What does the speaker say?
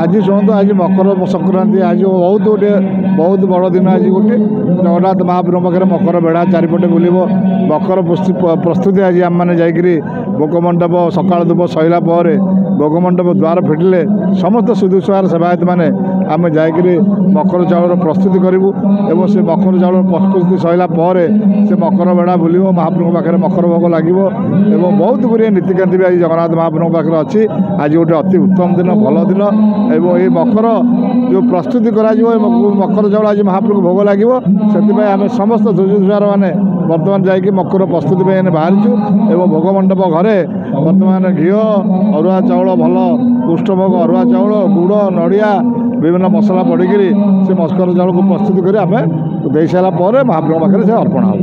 आज शुणु आज मकर संक्रांति आज बहुत बड़ दिन आज गोटे जगन्नाथ महाप्रभु पाखे मकर बेढ़ा चारिपटे बुल मकर प्रस्तुति आज आम मैंने जाकि भोग मंडप सकाल धूप सैला भोग मंडप द्वार फिटिले समस्त सुदूषार सेवायत मैंने आम जाकि मकर चाउर प्रस्तुति करूँ और से मकर चाउर प्रस्तुति सैला से मकर बेढ़ा बुल महाप्रभु पाखे मकर भोग लगे और बहुत गुड़िया नीतिकांति भी आज जगन्नाथ महाप्रभु पाखे अच्छी आज गोटे अति उत्तम दिन भल दिन और ये मकर जो प्रस्तुति करा मकर चाउल आज महाप्रभु भोग लगे से आम समस्त सुदूषार मैंने बर्तमान जाकि मकर प्रस्तुति बाहरी और भोग मंडप घरे बर्तमान घी अरुआ चाउल भल पृष्ठभोग अरुआ चाउल गुड़ नड़िया विभिन्न मसला पड़िकी से मकर चाउल को प्रस्तुत कर आम दे सारापर महाप्रभु पाखे से अर्पण हो।